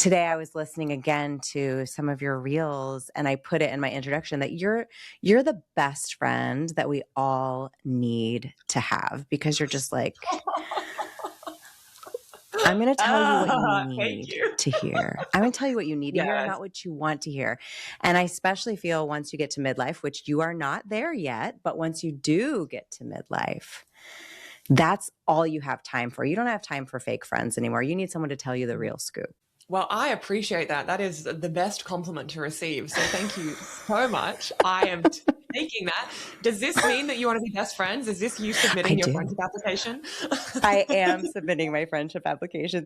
today I was listening again to some of your reels, and I put it in my introduction that you're the best friend that we all need to have, because you're just like, I'm going to tell you what you need to hear. I'm going to tell you what you need to hear, not what you want to hear. And I especially feel once you get to midlife, which you are not there yet, but once you do get to midlife, that's all you have time for. You don't have time for fake friends anymore. You need someone to tell you the real scoop. Well, I appreciate that. That is the best compliment to receive. So thank you so much. I am taking that. Does this mean that you want to be best friends? Is this you submitting your friendship application? I am submitting my friendship application.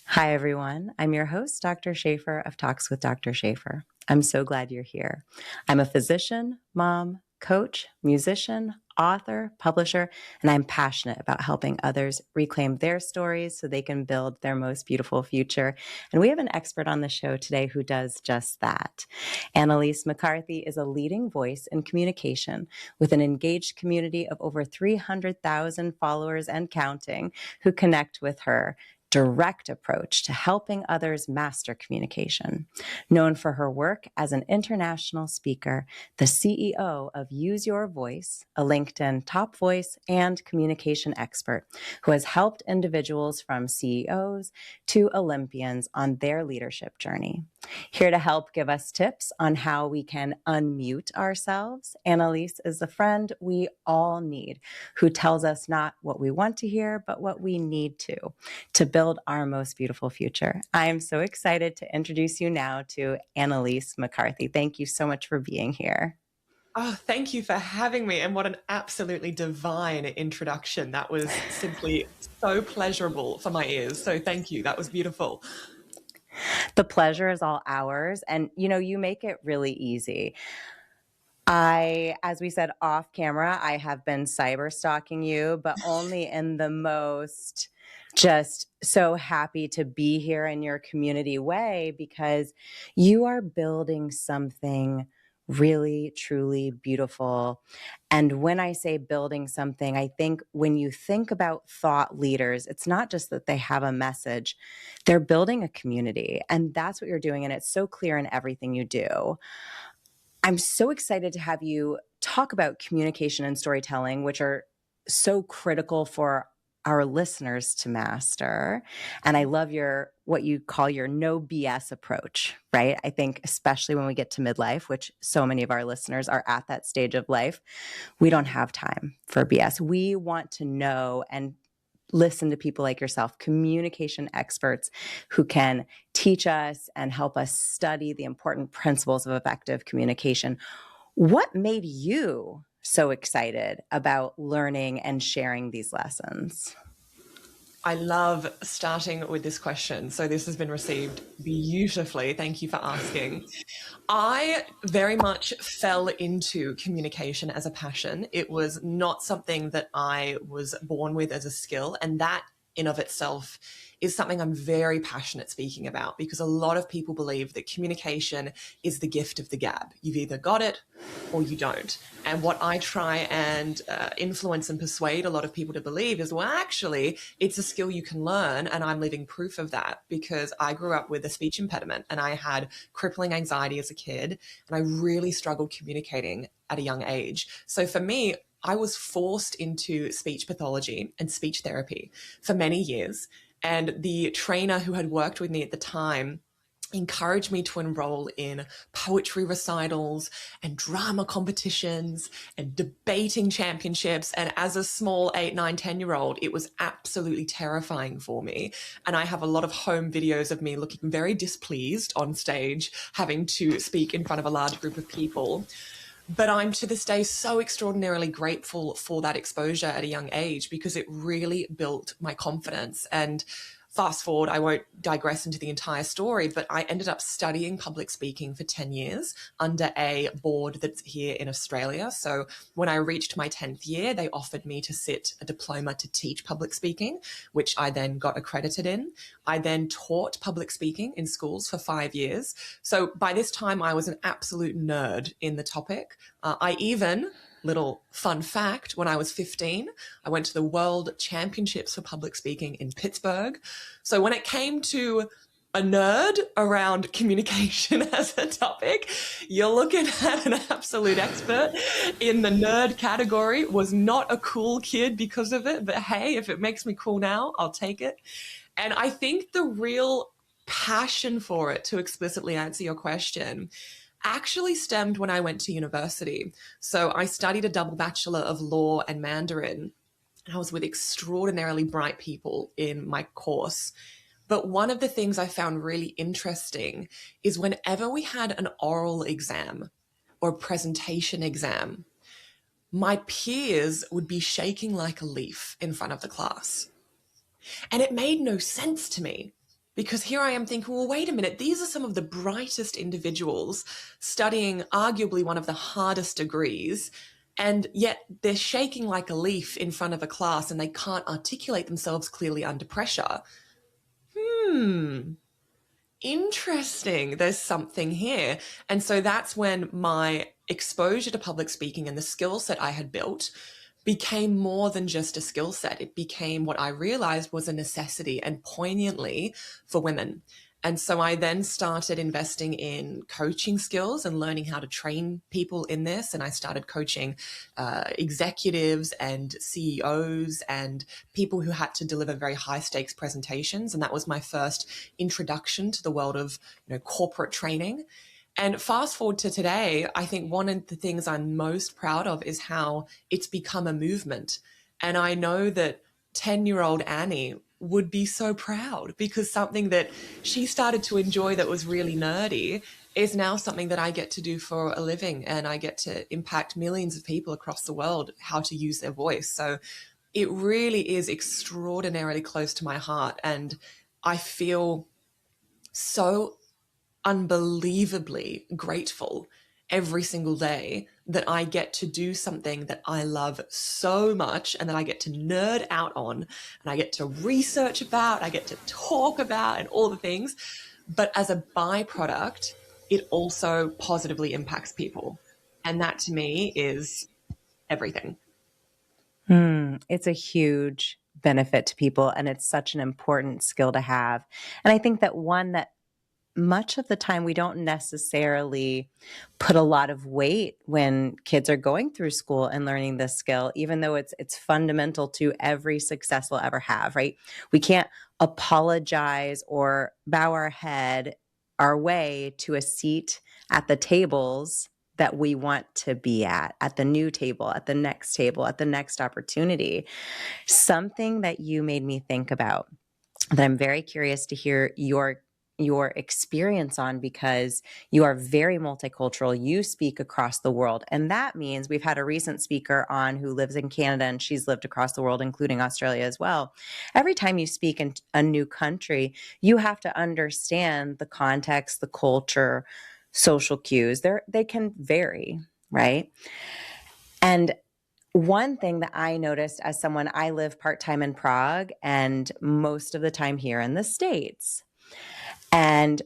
Hi, everyone. I'm your host, Dr. Shafer of Talks with Dr. Shafer. I'm so glad you're here. I'm a physician, mom, coach, musician, author, publisher, and I'm passionate about helping others reclaim their stories so they can build their most beautiful future. And we have an expert on the show today who does just that. Annelise McCarthy is a leading voice in communication with an engaged community of over 300,000 followers and counting who connect with her direct approach to helping others master communication. Known for her work as an international speaker, the CEO of Use Your Voice, a LinkedIn top voice and communication expert who has helped individuals from CEOs to Olympians on their leadership journey. Here to help give us tips on how we can unmute ourselves, Annelise is the friend we all need, who tells us not what we want to hear, but what we need to build our most beautiful future. I am so excited to introduce you now to Annelise McCarthy. Thank you so much for being here. Oh, thank you for having me. And what an absolutely divine introduction. That was simply so pleasurable for my ears. So thank you. That was beautiful. The pleasure is all ours. And, you make it really easy. As we said off camera, I have been cyber stalking you, but only in the most just so happy to be here in your community way, because you are building something really, truly beautiful. And when I say building something, I think when you think about thought leaders, it's not just that they have a message, they're building a community. And that's what you're doing. And it's so clear in everything you do. I'm so excited to have you talk about communication and storytelling, which are so critical for our listeners to master. And I love what you call your no BS approach, right? I think especially when we get to midlife, which so many of our listeners are at that stage of life, we don't have time for BS. We want to know and listen to people like yourself, communication experts who can teach us and help us study the important principles of effective communication. What made you so excited about learning and sharing these lessons? I love starting with this question. So this has been received beautifully. Thank you for asking. I very much fell into communication as a passion. It was not something that I was born with as a skill, and that in of itself is something I'm very passionate speaking about, because a lot of people believe that communication is the gift of the gab. You've either got it or you don't. And what I try and influence and persuade a lot of people to believe is, well, actually, it's a skill you can learn. And I'm living proof of that, because I grew up with a speech impediment and I had crippling anxiety as a kid, and I really struggled communicating at a young age. So for me, I was forced into speech pathology and speech therapy for many years. And the trainer who had worked with me at the time encouraged me to enroll in poetry recitals and drama competitions and debating championships. And as a small 8, 9, 10-year-old, it was absolutely terrifying for me. And I have a lot of home videos of me looking very displeased on stage, having to speak in front of a large group of people. But I'm to this day so extraordinarily grateful for that exposure at a young age, because it really built my confidence. And fast forward, I won't digress into the entire story, but I ended up studying public speaking for 10 years under a board that's here in Australia. So when I reached my 10th year, they offered me to sit a diploma to teach public speaking, which I then got accredited in. I then taught public speaking in schools for 5 years. So by this time, I was an absolute nerd in the topic. I even Little fun fact, when I was 15, I went to the World Championships for Public Speaking in Pittsburgh. So when it came to a nerd around communication as a topic, you're looking at an absolute expert in the nerd category. Was not a cool kid because of it, but hey, if it makes me cool now, I'll take it. And I think the real passion for it, to explicitly answer your question, actually stemmed when I went to university. So I studied a double bachelor of law and Mandarin, and I was with extraordinarily bright people in my course. But one of the things I found really interesting is whenever we had an oral exam or presentation exam, my peers would be shaking like a leaf in front of the class. And it made no sense to me, because here I am thinking, well, wait a minute, these are some of the brightest individuals studying arguably one of the hardest degrees, and yet they're shaking like a leaf in front of a class and they can't articulate themselves clearly under pressure. Interesting. There's something here. And so that's when my exposure to public speaking and the skill set I had built became more than just a skill set. It became what I realized was a necessity, and poignantly for women. And so I then started investing in coaching skills and learning how to train people in this. And I started coaching executives and CEOs and people who had to deliver very high stakes presentations. And that was my first introduction to the world of, corporate training. And fast forward to today, I think one of the things I'm most proud of is how it's become a movement. And I know that 10-year-old Annie would be so proud, because something that she started to enjoy that was really nerdy is now something that I get to do for a living, and I get to impact millions of people across the world how to use their voice. So it really is extraordinarily close to my heart, and I feel so unbelievably grateful every single day that I get to do something that I love so much, and that I get to nerd out on, and I get to research about, I get to talk about, and all the things. But as a byproduct, it also positively impacts people. And that to me is everything. It's a huge benefit to people, and it's such an important skill to have. And I think that one that much of the time we don't necessarily put a lot of weight when kids are going through school and learning this skill, even though it's fundamental to every success we'll ever have, right? We can't apologize or bow our head our way to a seat at the tables that we want to be at the new table, at the next opportunity. Something that you made me think about that I'm very curious to hear your experience on, because you are very multicultural. You speak across the world. And that means we've had a recent speaker on who lives in Canada, and she's lived across the world, including Australia as well. Every time you speak in a new country, you have to understand the context, the culture, social cues. They can vary, right? And one thing that I noticed as someone, I live part-time in Prague and most of the time here in the States. And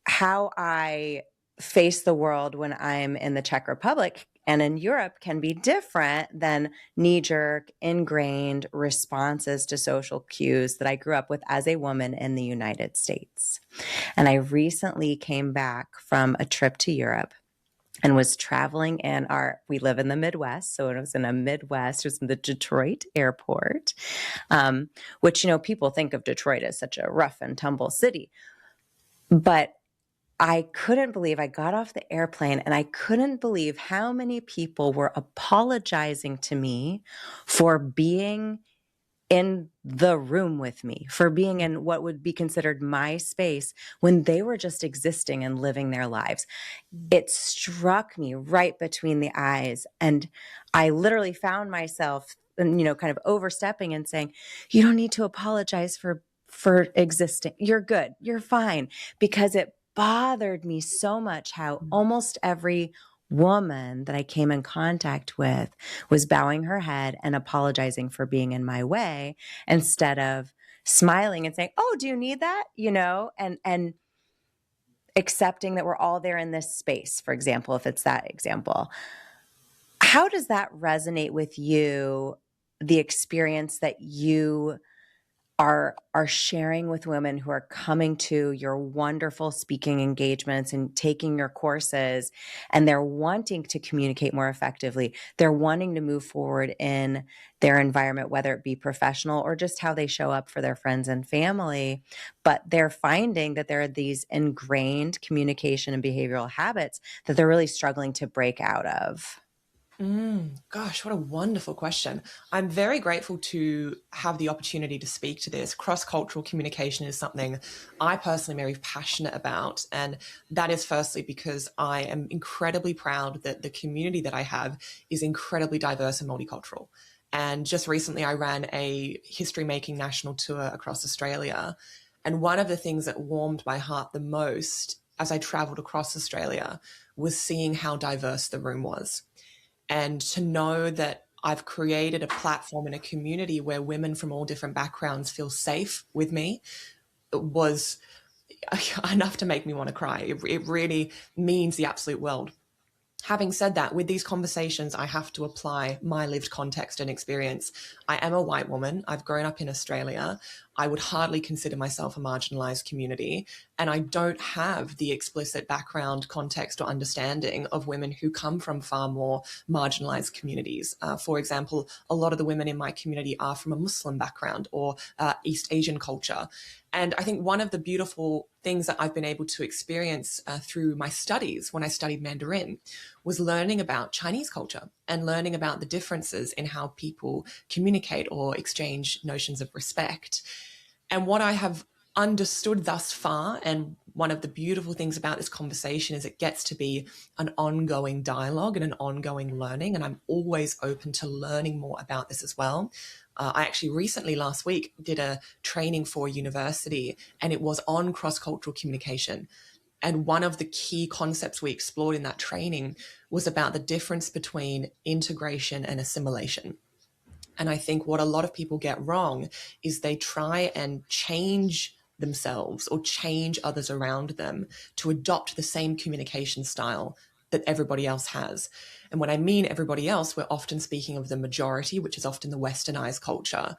how I face the world when I'm in the Czech Republic and in Europe can be different than knee-jerk, ingrained responses to social cues that I grew up with as a woman in the United States. And I recently came back from a trip to Europe and was traveling in we live in the Midwest. So it was in it was in the Detroit airport, which, people think of Detroit as such a rough and tumble city. But I couldn't believe, I got off the airplane and I couldn't believe how many people were apologizing to me for being in the room with me, for being in what would be considered my space when they were just existing and living their lives. It struck me right between the eyes. And I literally found myself, kind of overstepping and saying, you don't need to apologize for existing. You're good. You're fine. Because it bothered me so much how almost every woman that I came in contact with was bowing her head and apologizing for being in my way, instead of smiling and saying, oh, do you need that? And accepting that we're all there in this space, for example, if it's that example. How does that resonate with you, the experience that you are sharing with women who are coming to your wonderful speaking engagements and taking your courses, and they're wanting to communicate more effectively? They're wanting to move forward in their environment, whether it be professional or just how they show up for their friends and family. But they're finding that there are these ingrained communication and behavioral habits that they're really struggling to break out of. Gosh, what a wonderful question. I'm very grateful to have the opportunity to speak to this. Cross-cultural communication is something I personally am very passionate about. And that is firstly because I am incredibly proud that the community that I have is incredibly diverse and multicultural. And just recently I ran a history-making national tour across Australia. And one of the things that warmed my heart the most as I traveled across Australia was seeing how diverse the room was. And to know that I've created a platform and a community where women from all different backgrounds feel safe with me was enough to make me want to cry. It really means the absolute world. Having said that, with these conversations, I have to apply my lived context and experience. I am a white woman. I've grown up in Australia. I would hardly consider myself a marginalized community. And I don't have the explicit background, context, or understanding of women who come from far more marginalized communities. For example, a lot of the women in my community are from a Muslim background or East Asian culture. And I think one of the beautiful things that I've been able to experience through my studies when I studied Mandarin was learning about Chinese culture and learning about the differences in how people communicate or exchange notions of respect. And what I have understood thus far, and one of the beautiful things about this conversation, is it gets to be an ongoing dialogue and an ongoing learning. And I'm always open to learning more about this as well. I actually recently, last week, did a training for a university, and it was on cross-cultural communication. And one of the key concepts we explored in that training was about the difference between integration and assimilation. And I think what a lot of people get wrong is they try and change themselves or change others around them to adopt the same communication style that everybody else has. And when I mean everybody else, we're often speaking of the majority, which is often the westernized culture.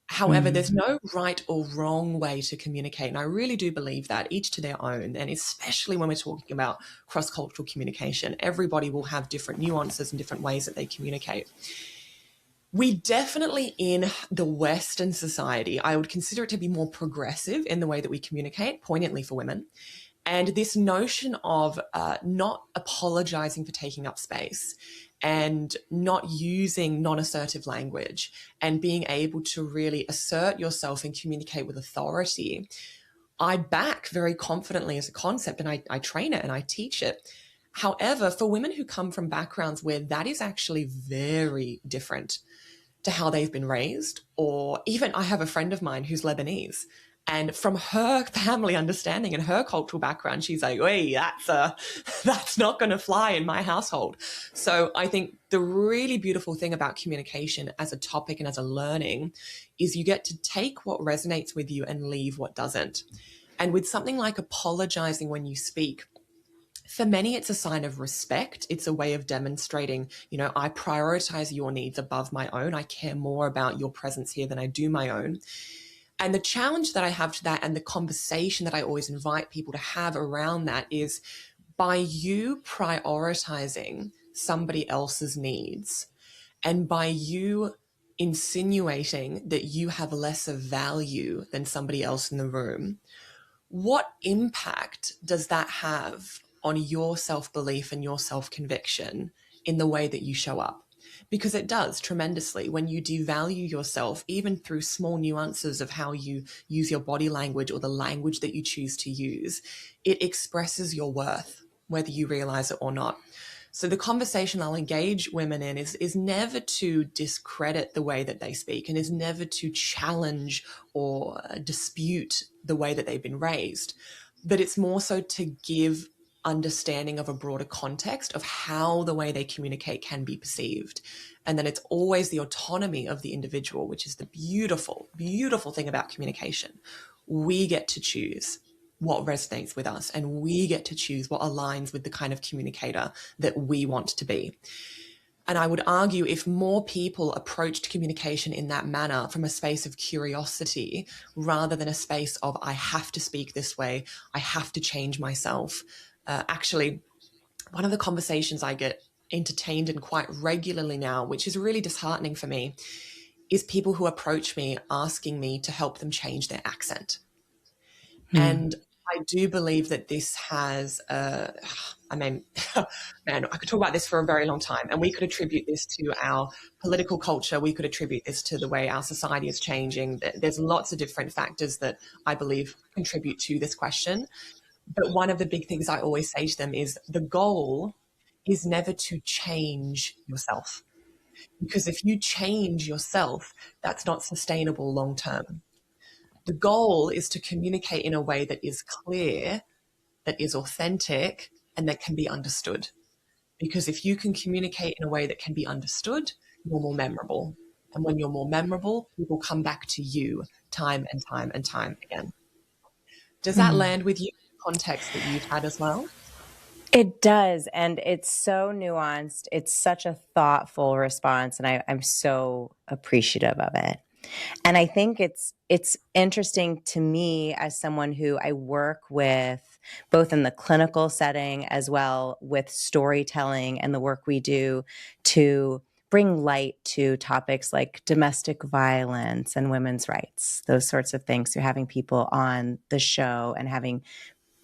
However, there's no right or wrong way to communicate. And I really do believe that, each to their own. And especially when we're talking about cross-cultural communication, everybody will have different nuances and different ways that they communicate. We definitely, in the Western society, I would consider it to be more progressive in the way that we communicate, poignantly for women. And this notion of not apologizing for taking up space and not using non-assertive language and being able to really assert yourself and communicate with authority, I back very confidently as a concept, and I train it and I teach it. However, for women who come from backgrounds where that is actually very different to how they've been raised, or even I have a friend of mine who's Lebanese, and from her family understanding and her cultural background, she's like, "Hey, that's not going to fly in my household." So I think the really beautiful thing about communication as a topic and as a learning is you get to take what resonates with you and leave what doesn't. And with something like apologizing when you speak, for many, it's a sign of respect. It's a way of demonstrating, I prioritize your needs above my own. I care more about your presence here than I do my own. And the challenge that I have to that, and the conversation that I always invite people to have around that, is by you prioritizing somebody else's needs and by you insinuating that you have lesser value than somebody else in the room, what impact does that have on your self-belief and your self-conviction in the way that you show up? Because it does tremendously when you devalue yourself, even through small nuances of how you use your body language or the language that you choose to use. It expresses your worth, whether you realize it or not. So the conversation I'll engage women in is never to discredit the way that they speak, and is never to challenge or dispute the way that they've been raised. But it's more so to give understanding of a broader context of how the way they communicate can be perceived. And then it's always the autonomy of the individual, which is the beautiful, beautiful thing about communication. We get to choose what resonates with us, and we get to choose what aligns with the kind of communicator that we want to be. And I would argue if more people approached communication in that manner from a space of curiosity rather than a space of, I have to speak this way, I have to change myself. Actually, one of the conversations I get entertained in quite regularly now, which is really disheartening for me, is people who approach me asking me to help them change their accent. And I do believe that this has, I mean, man, I could talk about this for a very long time, and we could attribute this to our political culture. We could attribute this to the way our society is changing. There's lots of different factors that I believe contribute to this question. But one of the big things I always say to them is the goal is never to change yourself. Because if you change yourself, that's not sustainable long term. The goal is to communicate in a way that is clear, that is authentic, and that can be understood. Because if you can communicate in a way that can be understood, you're more memorable. And when you're more memorable, people come back to you time and time and time again. Does that land with you in the context that you've had as well? It does. And it's so nuanced. It's such a thoughtful response. And I'm so appreciative of it. And I think it's interesting to me as someone who I work with both in the clinical setting as well with storytelling and the work we do to bring light to topics like domestic violence and women's rights, those sorts of things. So having people on the show and having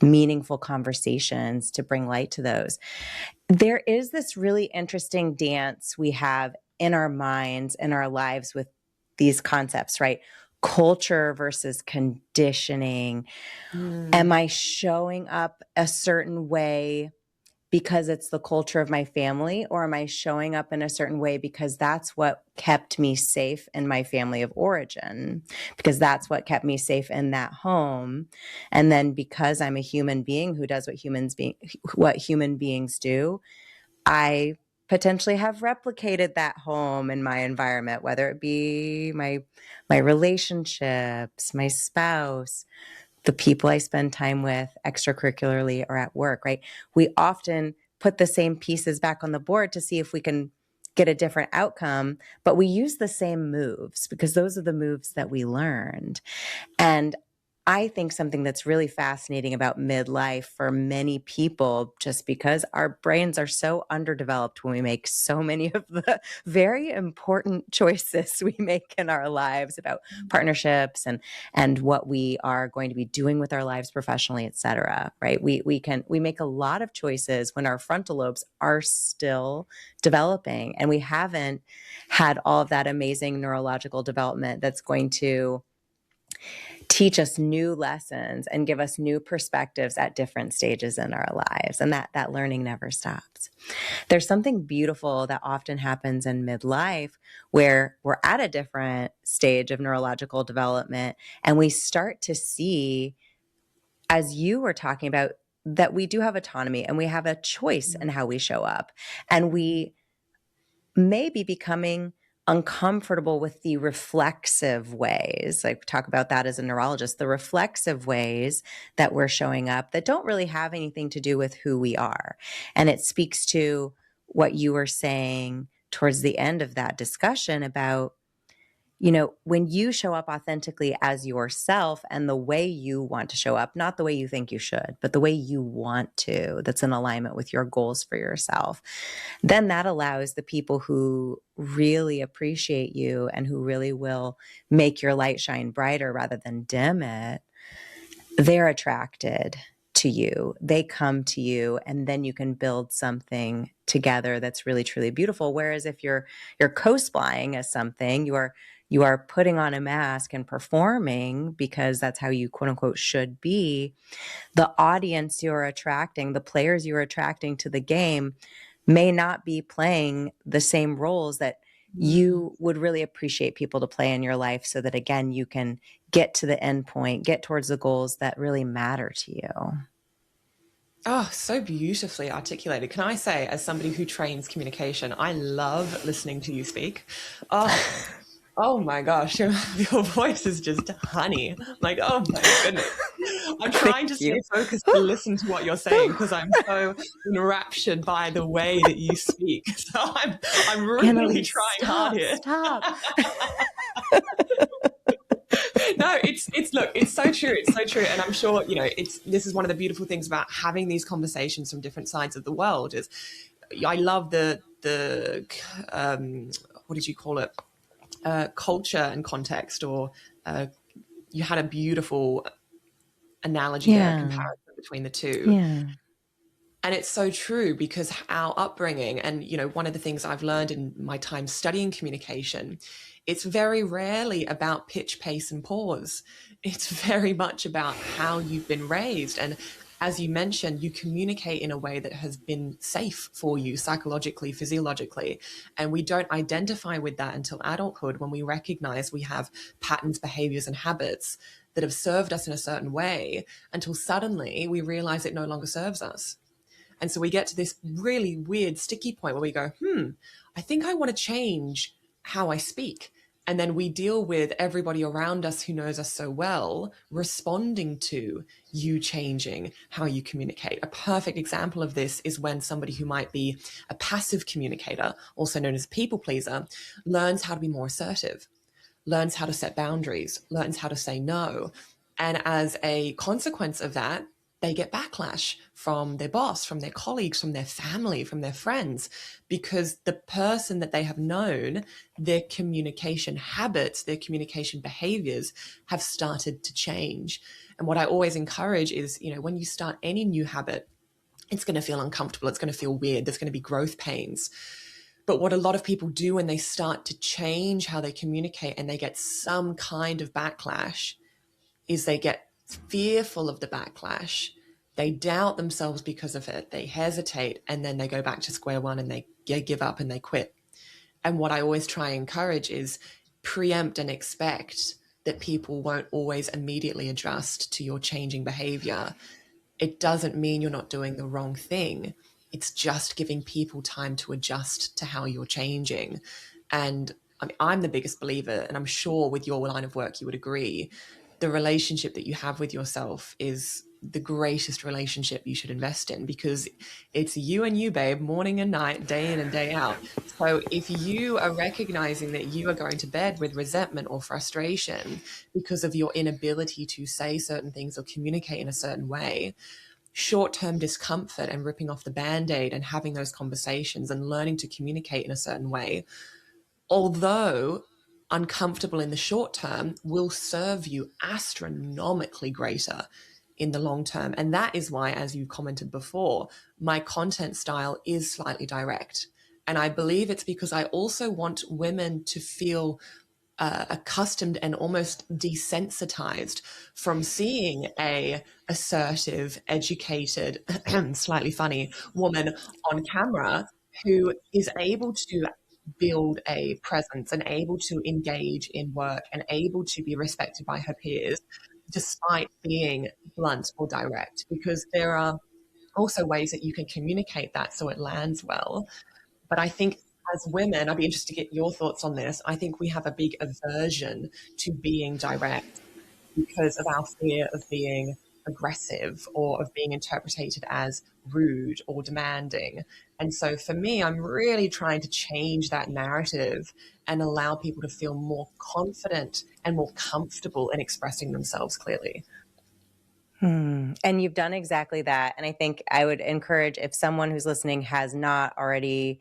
meaningful conversations to bring light to those. There is this really interesting dance we have in our minds, in our lives with these concepts, right? Culture versus conditioning. Am I showing up a certain way because it's the culture of my family, or am I showing up in a certain way because that's what kept me safe in my family of origin, because that's what kept me safe in that home? And then because I'm a human being who does what human beings do, I potentially have replicated that home in my environment, whether it be my relationships, my spouse, the people I spend time with extracurricularly or at work, right? We often put the same pieces back on the board to see if we can get a different outcome, but we use the same moves because those are the moves that we learned. And I think something that's really fascinating about midlife for many people, just because our brains are so underdeveloped when we make so many of the very important choices we make in our lives about partnerships and what we are going to be doing with our lives professionally, et cetera, right? We make a lot of choices when our frontal lobes are still developing, and we haven't had all of that amazing neurological development that's going to teach us new lessons and give us new perspectives at different stages in our lives. And that learning never stops. There's something beautiful that often happens in midlife where we're at a different stage of neurological development and we start to see, as you were talking about, that we do have autonomy and we have a choice in how we show up. And we may be becoming uncomfortable with the reflexive ways. Like, talk about that as a neurologist, the reflexive ways that we're showing up that don't really have anything to do with who we are. And it speaks to what you were saying towards the end of that discussion about, when you show up authentically as yourself and the way you want to show up, not the way you think you should, but the way you want to, that's in alignment with your goals for yourself, then that allows the people who really appreciate you and who really will make your light shine brighter rather than dim it, they're attracted to you. They come to you, and then you can build something together that's really, truly beautiful. Whereas if you're co-splying as something, you are putting on a mask and performing because that's how you quote unquote should be, the audience you're attracting, the players you're attracting to the game may not be playing the same roles that you would really appreciate people to play in your life, so that, again, you can get to the end point, get towards the goals that really matter to you. Oh, so beautifully articulated. Can I say, as somebody who trains communication, I love listening to you speak. Oh, Oh my gosh, your voice is just honey. Like, oh my goodness. I'm trying to Thank stay you. focused to listen to what you're saying because I'm so enraptured by the way that you speak. So I'm really Annelise, trying hard stop, here. stop. No, it's look, it's so true. It's so true. And I'm sure, this is one of the beautiful things about having these conversations from different sides of the world is I love the what did you call it? Culture and context, or you had a beautiful analogy there, a Yeah. comparison between the two. Yeah. And it's so true because our upbringing, and one of the things I've learned in my time studying communication, it's very rarely about pitch, pace, and pause. It's very much about how you've been raised. And as you mentioned, you communicate in a way that has been safe for you psychologically, physiologically. And we don't identify with that until adulthood, when we recognize we have patterns, behaviors, and habits that have served us in a certain way, until suddenly we realize it no longer serves us. And so we get to this really weird sticky point where we go, I think I want to change how I speak. And then we deal with everybody around us who knows us so well, responding to you changing how you communicate. A perfect example of this is when somebody who might be a passive communicator, also known as a people pleaser, learns how to be more assertive, learns how to set boundaries, learns how to say no. And as a consequence of that, they get backlash from their boss, from their colleagues, from their family, from their friends, because the person that they have known, their communication habits, their communication behaviors have started to change. And what I always encourage is, when you start any new habit, it's going to feel uncomfortable. It's going to feel weird. There's going to be growth pains. But what a lot of people do when they start to change how they communicate and they get some kind of backlash is they get fearful of the backlash. They doubt themselves because of it. They hesitate, and then they go back to square one and they give up and they quit. And what I always try and encourage is preempt and expect that people won't always immediately adjust to your changing behavior. It doesn't mean you're not doing the wrong thing. It's just giving people time to adjust to how you're changing. And I'm the biggest believer, and I'm sure with your line of work you would agree, the relationship that you have with yourself is the greatest relationship you should invest in, because it's you and you, babe, morning and night, day in and day out. So if you are recognizing that you are going to bed with resentment or frustration because of your inability to say certain things or communicate in a certain way, short-term discomfort and ripping off the band-aid and having those conversations and learning to communicate in a certain way, although uncomfortable in the short term, will serve you astronomically greater in the long term. And that is why, as you commented before, my content style is slightly direct. And I believe it's because I also want women to feel accustomed and almost desensitized from seeing a assertive, educated, slightly funny woman on camera who is able to build a presence and able to engage in work and able to be respected by her peers despite being blunt or direct, because there are also ways that you can communicate that so it lands well. But I think as women, I'd be interested to get your thoughts on this. I think we have a big aversion to being direct because of our fear of being aggressive or of being interpreted as rude or demanding. And so for me, I'm really trying to change that narrative and allow people to feel more confident and more comfortable in expressing themselves clearly. And you've done exactly that. And I think I would encourage, if someone who's listening has not already,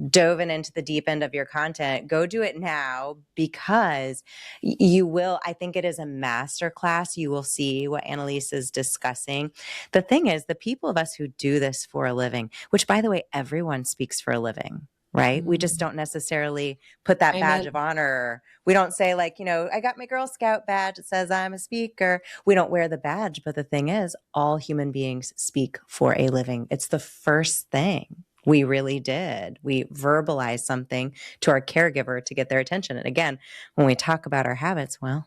dove into the deep end of your content, go do it now, because you will, I think it is a masterclass. You will see what Annelise is discussing. The thing is, the people of us who do this for a living, which by the way, everyone speaks for a living, right? We just don't necessarily put that badge Amen. of honor. We don't say I got my Girl Scout badge. It says I'm a speaker. We don't wear the badge. But the thing is, all human beings speak for a living. It's the first thing we really did. We verbalized something to our caregiver to get their attention. And again, when we talk about our habits, well,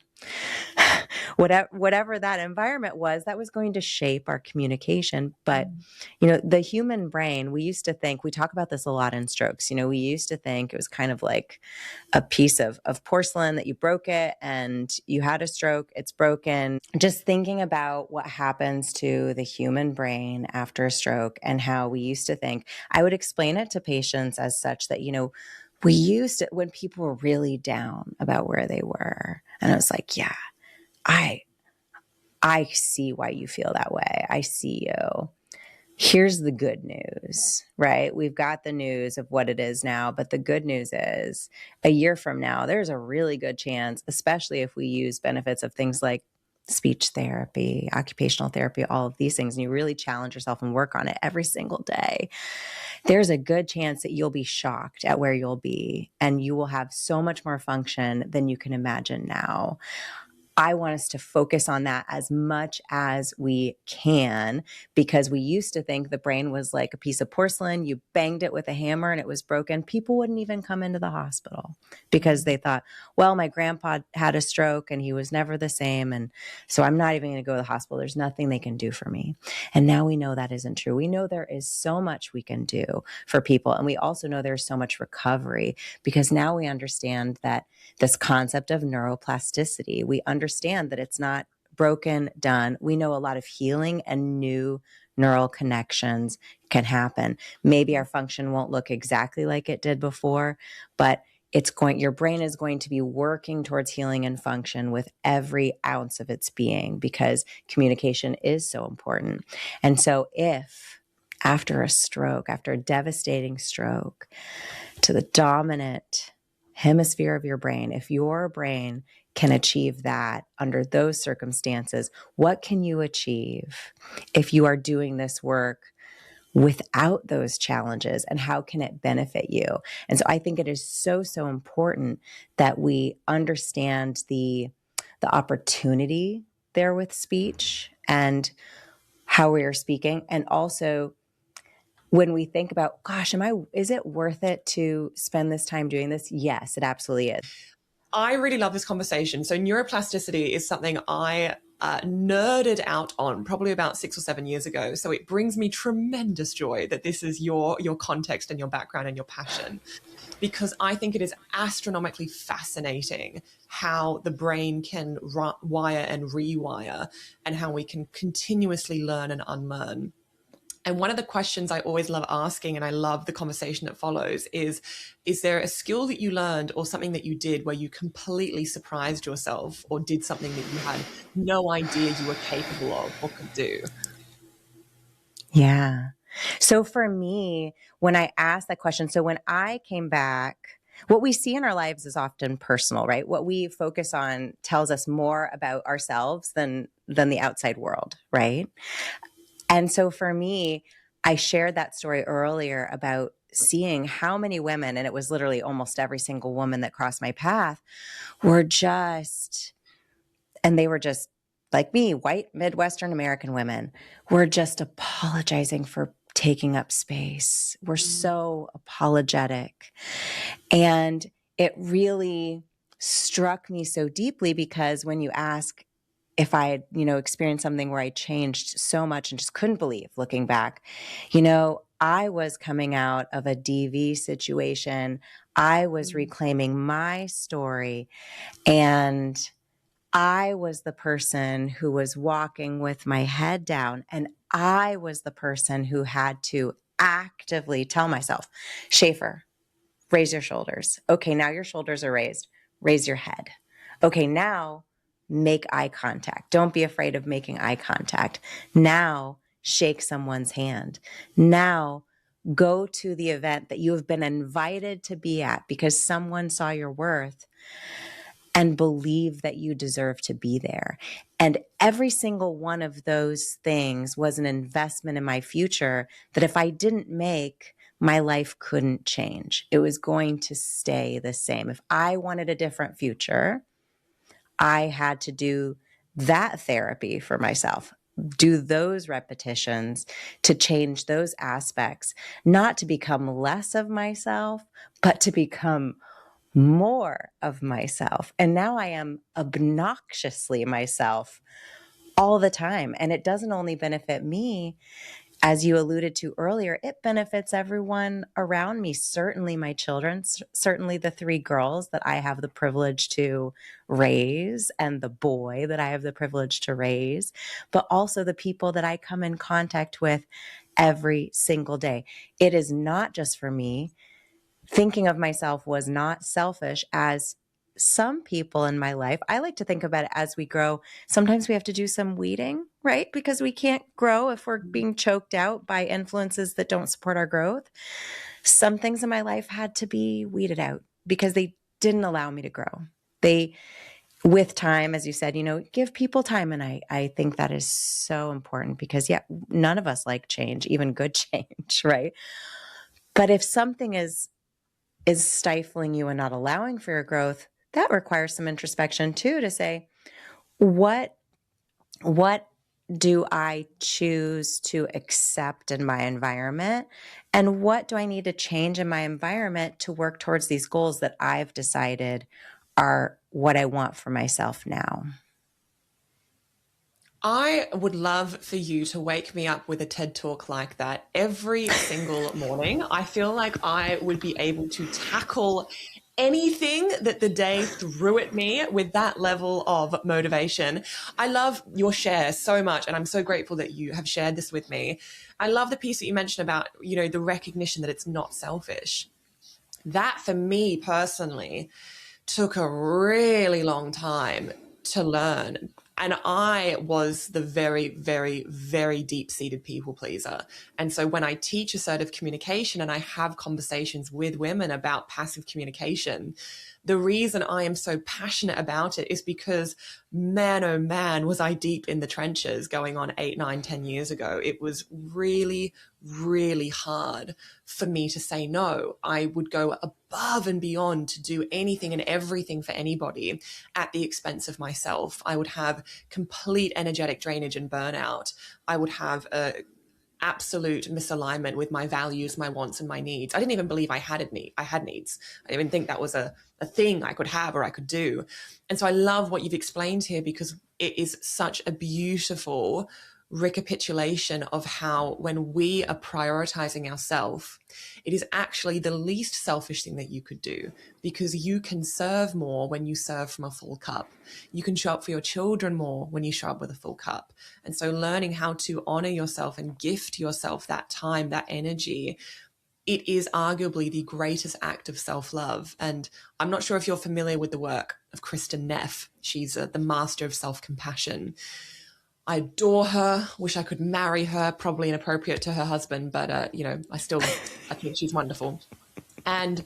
whatever that environment was, that was going to shape our communication. But, the human brain, we used to think, we talk about this a lot in strokes, we used to think it was kind of like a piece of porcelain that you broke it and you had a stroke, it's broken. Just thinking about what happens to the human brain after a stroke and how we used to think, I would explain it to patients as such that, we used it when people were really down about where they were. And I was like, yeah, I see why you feel that way. I see you. Here's the good news, right? We've got the news of what it is now, but the good news is a year from now, there's a really good chance, especially if we use benefits of things like speech therapy, occupational therapy, all of these things, and you really challenge yourself and work on it every single day. There's a good chance that you'll be shocked at where you'll be, and you will have so much more function than you can imagine now. I want us to focus on that as much as we can, because we used to think the brain was like a piece of porcelain. You banged it with a hammer and it was broken. People wouldn't even come into the hospital because they thought, well, my grandpa had a stroke and he was never the same. And so I'm not even going to go to the hospital. There's nothing they can do for me. And now we know that isn't true. We know there is so much we can do for people. And we also know there's so much recovery, because now we understand that this concept of neuroplasticity, we understand that it's not broken, done. We know a lot of healing and new neural connections can happen. Maybe our function won't look exactly like it did before, but your brain is going to be working towards healing and function with every ounce of its being, because communication is so important. And so if after a stroke, after a devastating stroke, to the dominant hemisphere of your brain, if your brain can achieve that under those circumstances, what can you achieve if you are doing this work without those challenges, and how can it benefit you? And so I think it is so, so important that we understand the opportunity there with speech and how we are speaking. And also, when we think about, gosh, is it worth it to spend this time doing this? Yes, it absolutely is. I really love this conversation. So neuroplasticity is something I nerded out on probably about 6 or 7 years ago. So it brings me tremendous joy that this is your context and your background and your passion, because I think it is astronomically fascinating how the brain can wire and rewire, and how we can continuously learn and unlearn. And one of the questions I always love asking, and I love the conversation that follows, is there a skill that you learned or something that you did where you completely surprised yourself, or did something that you had no idea you were capable of or could do? Yeah. So for me, when I asked that question, so when I came back, what we see in our lives is often personal, right? What we focus on tells us more about ourselves than the outside world, right? And so for me, I shared that story earlier about seeing how many women, and it was literally almost every single woman that crossed my path, were just, and they were just like me, white Midwestern American women, were just apologizing for taking up space. We're so apologetic. And it really struck me so deeply, because when you ask if I had, experienced something where I changed so much and just couldn't believe, looking back, I was coming out of a DV situation. I was reclaiming my story, and I was the person who was walking with my head down, and I was the person who had to actively tell myself, Shafer, raise your shoulders. Okay, now your shoulders are raised. Raise your head. Okay, now make eye contact. Don't be afraid of making eye contact. Now shake someone's hand. Now go to the event that you have been invited to be at because someone saw your worth and believe that you deserve to be there. And every single one of those things was an investment in my future that if I didn't make, my life couldn't change. It was going to stay the same. If I wanted a different future, I had to do that therapy for myself, do those repetitions to change those aspects, not to become less of myself, but to become more of myself. And now I am obnoxiously myself all the time. And it doesn't only benefit me, as you alluded to earlier, it benefits everyone around me, certainly my children, certainly the 3 girls that I have the privilege to raise and the boy that I have the privilege to raise, but also the people that I come in contact with every single day. It is not just for me. Thinking of myself was not selfish, as some people in my life, I like to think about it as we grow. Sometimes we have to do some weeding, right? Because we can't grow if we're being choked out by influences that don't support our growth. Some things in my life had to be weeded out because they didn't allow me to grow. They, with time, as you said, give people time. And I think that is so important because, yeah, none of us like change, even good change, right? But if something is stifling you and not allowing for your growth, that requires some introspection too, to say, what do I choose to accept in my environment? And what do I need to change in my environment to work towards these goals that I've decided are what I want for myself now? I would love for you to wake me up with a TED talk like that every single morning. I feel like I would be able to tackle anything that the day threw at me with that level of motivation. I love your share so much, and I'm so grateful that you have shared this with me. I love the piece that you mentioned about, the recognition that it's not selfish. That, for me personally, took a really long time to learn. And I was the very, very, very deep-seated people pleaser. And so when I teach assertive communication and I have conversations with women about passive communication, the reason I am so passionate about it is because, man, oh man, was I deep in the trenches going on 8, 9, 10 years ago. It was really, really hard for me to say no. I would go above and beyond to do anything and everything for anybody at the expense of myself. I would have complete energetic drainage and burnout. I would have a absolute misalignment with my values, my wants, and my needs. I didn't even believe I had needs. I didn't even think that was a thing I could have or I could do. And so I love what you've explained here, because it is such a beautiful recapitulation of how, when we are prioritizing ourselves, it is actually the least selfish thing that you could do, because you can serve more when you serve from a full cup. You can show up for your children more when you show up with a full cup. And so learning how to honor yourself and gift yourself that time, that energy, it is arguably the greatest act of self-love. And I'm not sure if you're familiar with the work of Kristen Neff. She's the master of self-compassion. I adore her, wish I could marry her, probably inappropriate to her husband, but, I think she's wonderful. And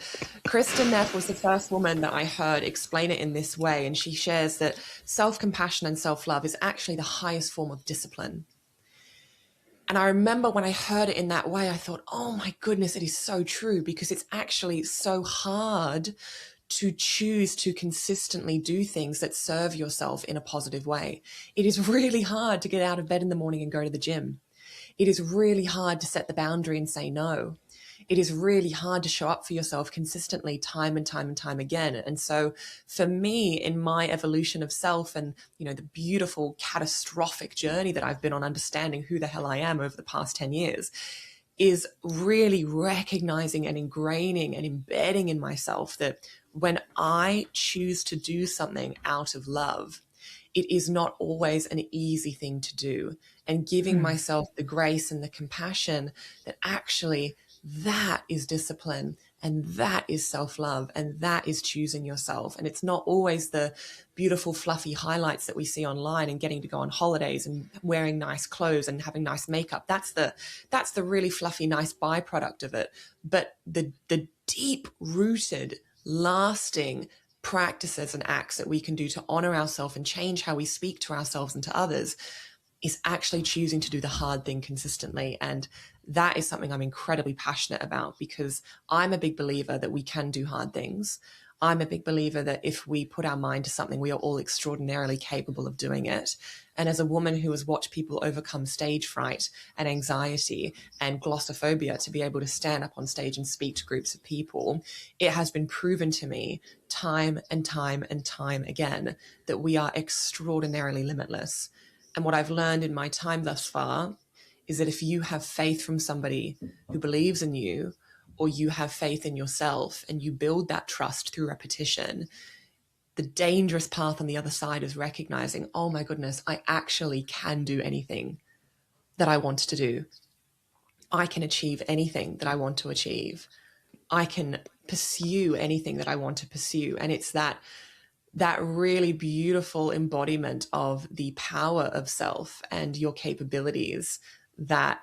Kristen Neff was the first woman that I heard explain it in this way. And she shares that self-compassion and self-love is actually the highest form of discipline. And I remember when I heard it in that way, I thought, oh my goodness, it is so true, because it's actually so hard to choose to consistently do things that serve yourself in a positive way. It is really hard to get out of bed in the morning and go to the gym. It is really hard to set the boundary and say no. It is really hard to show up for yourself consistently time and time and time again. And so for me, in my evolution of self and, the beautiful catastrophic journey that I've been on, understanding who the hell I am over the past 10 years, is really recognizing and ingraining and embedding in myself that when I choose to do something out of love, it is not always an easy thing to do. And giving myself the grace and the compassion that actually that is discipline, and that is self-love, and that is choosing yourself. And it's not always the beautiful, fluffy highlights that we see online and getting to go on holidays and wearing nice clothes and having nice makeup. That's the really fluffy, nice byproduct of it. But the deep-rooted, lasting practices and acts that we can do to honor ourselves and change how we speak to ourselves and to others is actually choosing to do the hard thing consistently. And that is something I'm incredibly passionate about, because I'm a big believer that we can do hard things. I'm a big believer that if we put our mind to something, we are all extraordinarily capable of doing it. And as a woman who has watched people overcome stage fright and anxiety and glossophobia to be able to stand up on stage and speak to groups of people, it has been proven to me time and time and time again that we are extraordinarily limitless. And what I've learned in my time thus far is that if you have faith from somebody who believes in you, or you have faith in yourself and you build that trust through repetition, the dangerous path on the other side is recognizing, oh my goodness, I actually can do anything that I want to do. I can achieve anything that I want to achieve. I can pursue anything that I want to pursue. And it's that really beautiful embodiment of the power of self and your capabilities that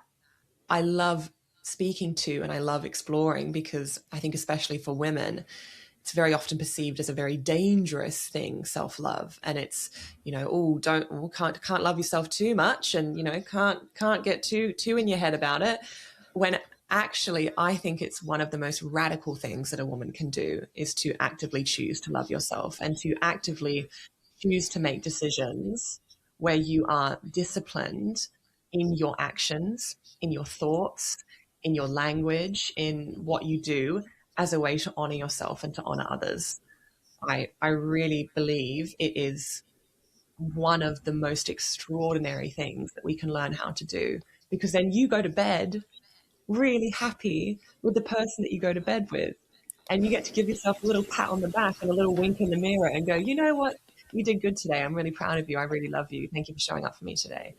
I love speaking to and I love exploring, because I think especially for women, it's very often perceived as a very dangerous thing, self-love. And it's, can't love yourself too much, and, can't get too in your head about it. When actually, I think it's one of the most radical things that a woman can do, is to actively choose to love yourself and to actively choose to make decisions where you are disciplined in your actions, in your thoughts, in your language, in what you do, as a way to honor yourself and to honor others. I really believe it is one of the most extraordinary things that we can learn how to do, because then you go to bed really happy with the person that you go to bed with. And you get to give yourself a little pat on the back and a little wink in the mirror and go, you know what? You did good today. I'm really proud of you. I really love you. Thank you for showing up for me today.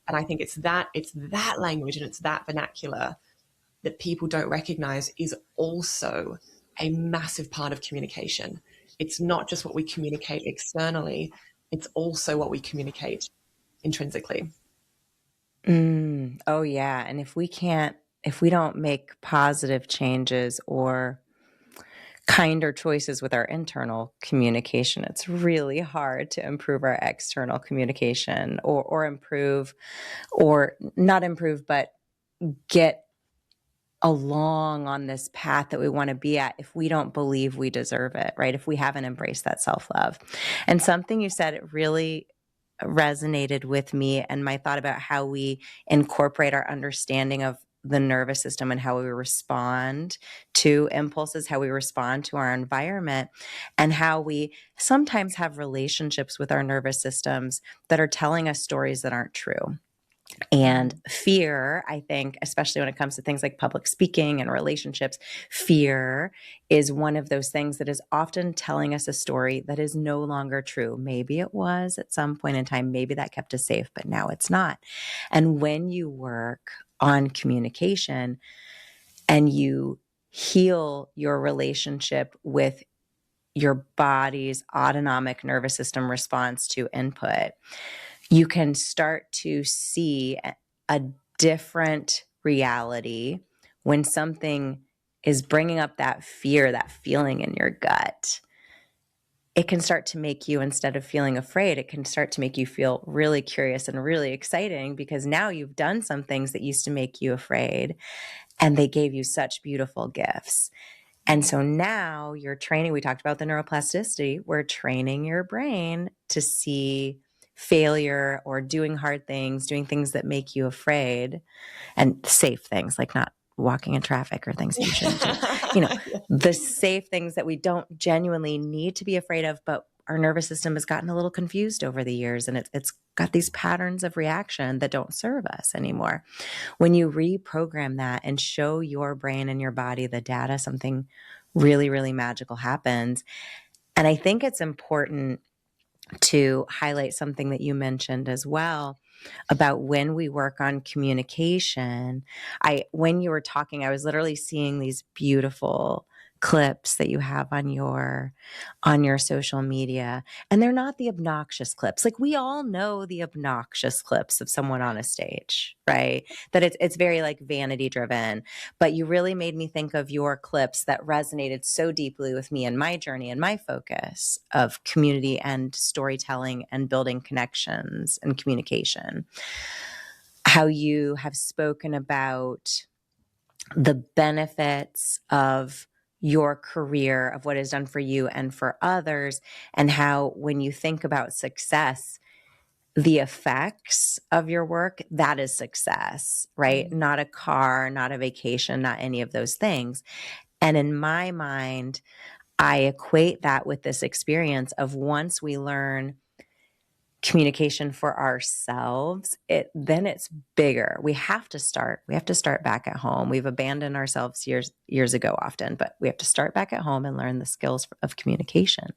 And I think it's that language and it's that vernacular that people don't recognize is also a massive part of communication. It's not just what we communicate externally, it's also what we communicate intrinsically. Oh, yeah. And if we don't make positive changes or kinder choices with our internal communication, it's really hard to improve our external communication, or improve, or not improve, but get along on this path that we want to be at if we don't believe we deserve it, right? If we haven't embraced that self-love. And something you said, it really resonated with me, and my thought about how we incorporate our understanding of the nervous system and how we respond to impulses, how we respond to our environment, and how we sometimes have relationships with our nervous systems that are telling us stories that aren't true. And fear, I think, especially when it comes to things like public speaking and relationships, fear is one of those things that is often telling us a story that is no longer true. Maybe it was at some point in time, maybe that kept us safe, but now it's not. And when you work on communication and you heal your relationship with your body's autonomic nervous system response to input, you can start to see a different reality when something is bringing up that fear, that feeling in your gut. It can start to make you, instead of feeling afraid, it can start to make you feel really curious and really exciting, because now you've done some things that used to make you afraid, and they gave you such beautiful gifts. And so now you're training, we talked about the neuroplasticity, we're training your brain to see failure or doing hard things, doing things that make you afraid, and safe things, like not walking in traffic or things that you shouldn't do. The safe things that we don't genuinely need to be afraid of, but our nervous system has gotten a little confused over the years, and it's got these patterns of reaction that don't serve us anymore. When you reprogram that and show your brain and your body the data, something really, really magical happens. And I think it's important to highlight something that you mentioned as well about when we work on communication. When you were talking, I was literally seeing these beautiful clips that you have on your social media, and they're not the obnoxious clips. Like, we all know the obnoxious clips of someone on a stage, right? That it's very like vanity driven, but you really made me think of your clips that resonated so deeply with me and my journey and my focus of community and storytelling and building connections and communication. How you have spoken about the benefits of your career, of what is done for you and for others, and how when you think about success, the effects of your work, that is success, right? Not a car, not a vacation, not any of those things. And in my mind, I equate that with this experience of once we learn communication for ourselves, then it's bigger. We have to start back at home. We've abandoned ourselves years ago often, but we have to start back at home and learn the skills of communication.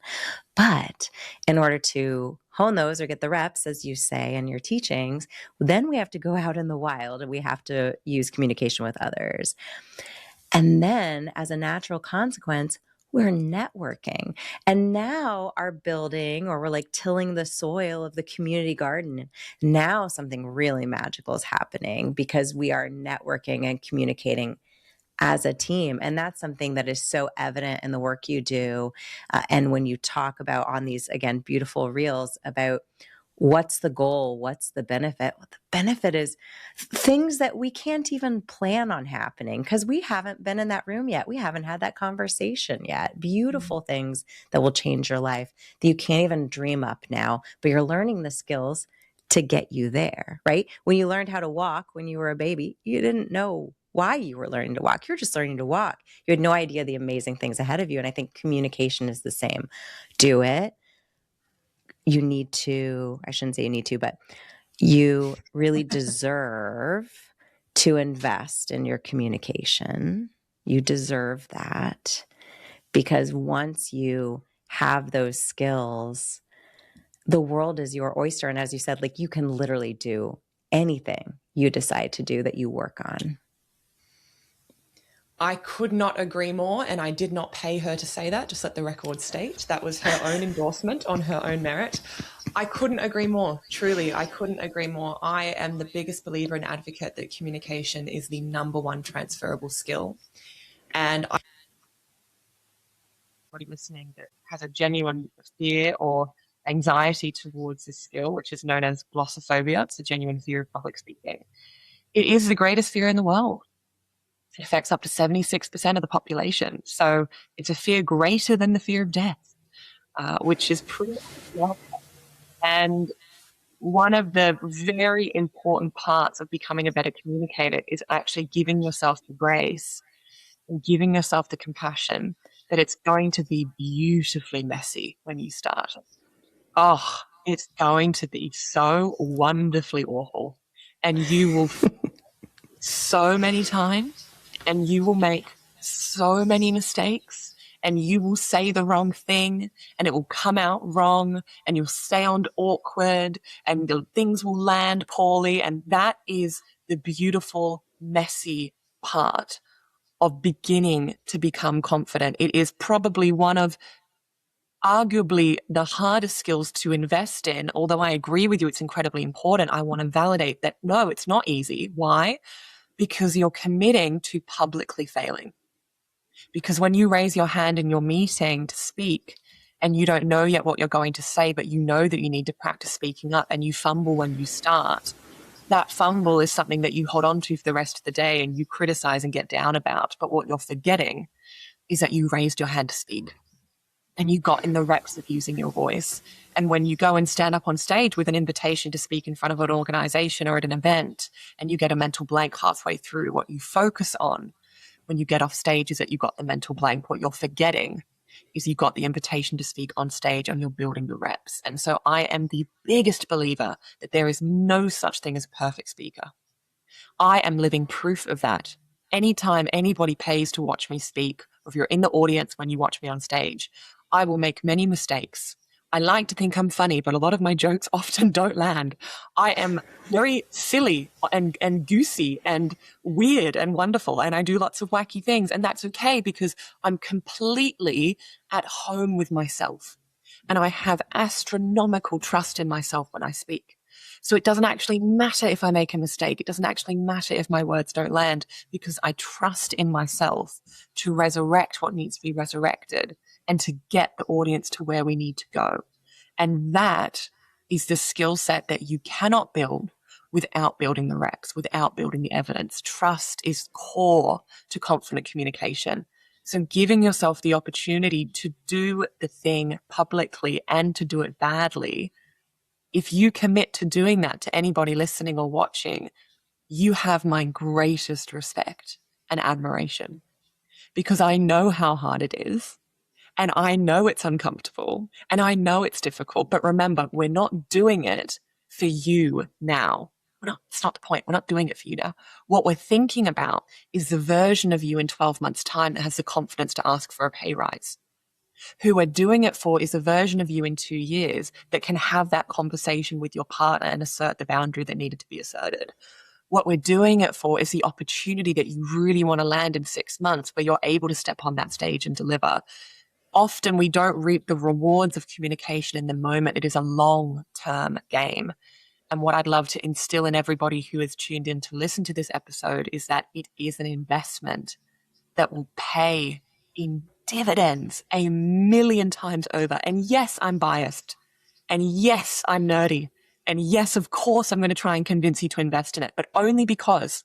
But in order to hone those or get the reps, as you say in your teachings, then we have to go out in the wild and we have to use communication with others. And then as a natural consequence, we're networking. And now our building, or we're like tilling the soil of the community garden. Now something really magical is happening because we are networking and communicating as a team. And that's something that is so evident in the work you do. And when you talk about on these, again, beautiful reels about what's the goal, what's the benefit? Well, the benefit is things that we can't even plan on happening because we haven't been in that room yet. We haven't had that conversation yet. Beautiful things that will change your life that you can't even dream up now, but you're learning the skills to get you there, right? When you learned how to walk when you were a baby, you didn't know why you were learning to walk. You're just learning to walk. You had no idea the amazing things ahead of you. And I think communication is the same. Do it. You need to, I shouldn't say you need to, but you really deserve to invest in your communication. You deserve that because once you have those skills, the world is your oyster. And as you said, like you can literally do anything you decide to do that you work on. I could not agree more, and I did not pay her to say that, just let the record state. That was her own endorsement on her own merit. I couldn't agree more. Truly, I couldn't agree more. I am the biggest believer and advocate that communication is the number one transferable skill. And anybody listening that has a genuine fear or anxiety towards this skill, which is known as glossophobia, it's a genuine fear of public speaking. It is the greatest fear in the world. It affects up to 76% of the population. So it's a fear greater than the fear of death, which is pretty well. And one of the very important parts of becoming a better communicator is actually giving yourself the grace and giving yourself the compassion that it's going to be beautifully messy when you start. Oh, it's going to be so wonderfully awful. And you will so many times, and you will make so many mistakes, and you will say the wrong thing, and it will come out wrong, and you'll sound awkward, and things will land poorly. And that is the beautiful, messy part of beginning to become confident. It is probably one of arguably the hardest skills to invest in. Although I agree with you, it's incredibly important. I want to validate that no, it's not easy. Why? Because you're committing to publicly failing. Because when you raise your hand in your meeting to speak and you don't know yet what you're going to say, but you know that you need to practice speaking up and you fumble when you start, that fumble is something that you hold on to for the rest of the day and you criticize and get down about. But what you're forgetting is that you raised your hand to speak and you got in the reps of using your voice. And when you go and stand up on stage with an invitation to speak in front of an organization or at an event, and you get a mental blank halfway through, what you focus on when you get off stage is that you got the mental blank. What you're forgetting is you got the invitation to speak on stage and you're building the reps. And so I am the biggest believer that there is no such thing as a perfect speaker. I am living proof of that. Anytime anybody pays to watch me speak, or if you're in the audience when you watch me on stage, I will make many mistakes. I like to think I'm funny, but a lot of my jokes often don't land. I am very silly and goosey and weird and wonderful, and I do lots of wacky things, and that's okay because I'm completely at home with myself. And I have astronomical trust in myself when I speak. So it doesn't actually matter if I make a mistake. It doesn't actually matter if my words don't land because I trust in myself to resurrect what needs to be resurrected and to get the audience to where we need to go. And that is the skill set that you cannot build without building the reps, without building the evidence. Trust is core to confident communication. So giving yourself the opportunity to do the thing publicly and to do it badly, if you commit to doing that to anybody listening or watching, you have my greatest respect and admiration, because I know how hard it is. And I know it's uncomfortable and I know it's difficult. But remember, we're not doing it for you now. It's not the point. We're not doing it for you now. What we're thinking about is the version of you in 12 months' time that has the confidence to ask for a pay rise. Who we're doing it for is a version of you in 2 years that can have that conversation with your partner and assert the boundary that needed to be asserted. What we're doing it for is the opportunity that you really want to land in 6 months, where you're able to step on that stage and deliver. Often we don't reap the rewards of communication in the moment. It is a long-term game. And what I'd love to instill in everybody who is tuned in to listen to this episode is that it is an investment that will pay in dividends 1,000,000 times over. And yes, I'm biased. And yes, I'm nerdy. And yes, of course, I'm going to try and convince you to invest in it, but only because,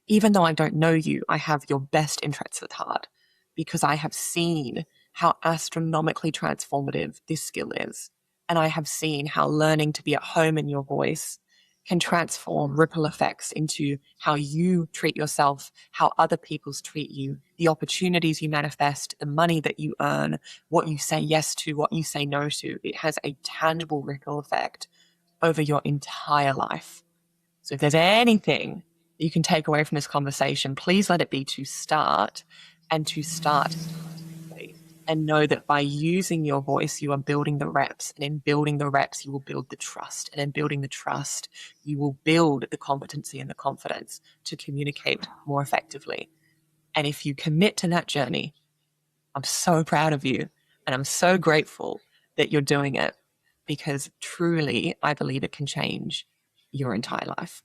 even though I don't know you, I have your best interests at heart, because I have seen how astronomically transformative this skill is. And I have seen how learning to be at home in your voice can transform ripple effects into how you treat yourself, how other people treat you, the opportunities you manifest, the money that you earn, what you say yes to, what you say no to. It has a tangible ripple effect over your entire life. So if there's anything you can take away from this conversation, please let it be to start and know that by using your voice, you are building the reps. And in building the reps, you will build the trust. And in building the trust, you will build the competency and the confidence to communicate more effectively. And if you commit to that journey, I'm so proud of you. And I'm so grateful that you're doing it, because truly, I believe it can change your entire life.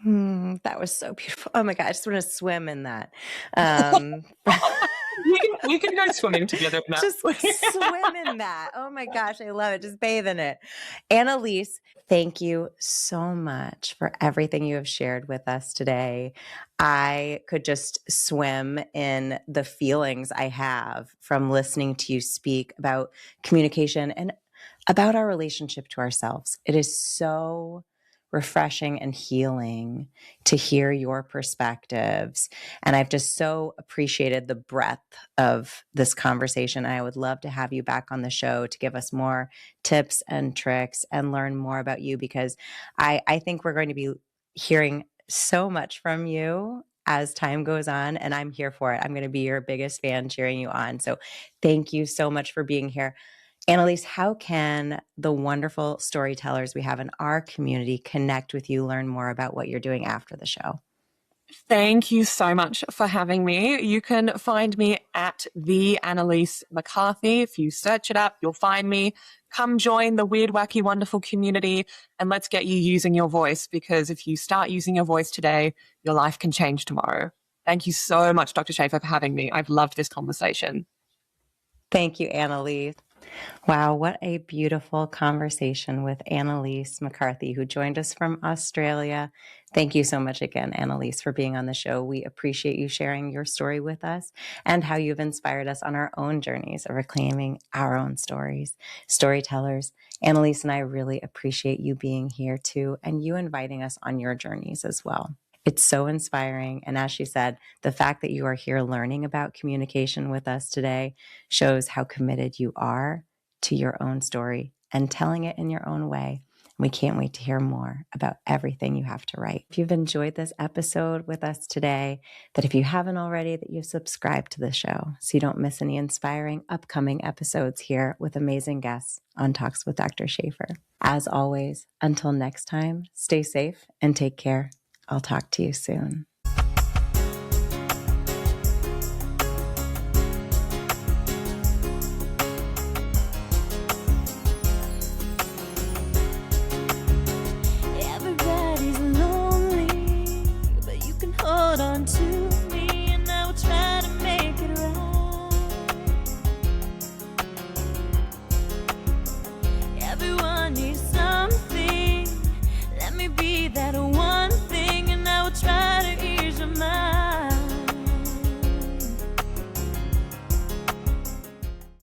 That was so beautiful. Oh my God, I just want to swim in that. We can go swimming together now. Just swim in that. Oh my gosh, I love it. Just bathe in it. Annelise, thank you so much for everything you have shared with us today. I could just swim in the feelings I have from listening to you speak about communication and about our relationship to ourselves. It is so refreshing and healing to hear your perspectives. And I've just so appreciated the breadth of this conversation. I would love to have you back on the show to give us more tips and tricks and learn more about you, because I think we're going to be hearing so much from you as time goes on, and I'm here for it. I'm going to be your biggest fan cheering you on. So thank you so much for being here. Annelise, how can the wonderful storytellers we have in our community connect with you, learn more about what you're doing after the show? Thank you so much for having me. You can find me at the Annelise McCarthy. If you search it up, you'll find me. Come join the weird, wacky, wonderful community, and let's get you using your voice, because if you start using your voice today, your life can change tomorrow. Thank you so much, Dr. Shafer, for having me. I've loved this conversation. Thank you, Annelise. Wow, what a beautiful conversation with Annelise McCarthy, who joined us from Australia. Thank you so much again, Annelise, for being on the show. We appreciate you sharing your story with us and how you've inspired us on our own journeys of reclaiming our own stories. Storytellers, Annelise and I really appreciate you being here too, and you inviting us on your journeys as well. It's so inspiring. And as she said, the fact that you are here learning about communication with us today shows how committed you are to your own story and telling it in your own way. We can't wait to hear more about everything you have to write. If you've enjoyed this episode with us today, that if you haven't already, that you subscribe to the show so you don't miss any inspiring upcoming episodes here with amazing guests on Talks with Dr. Shafer. As always, until next time, stay safe and take care. I'll talk to you soon.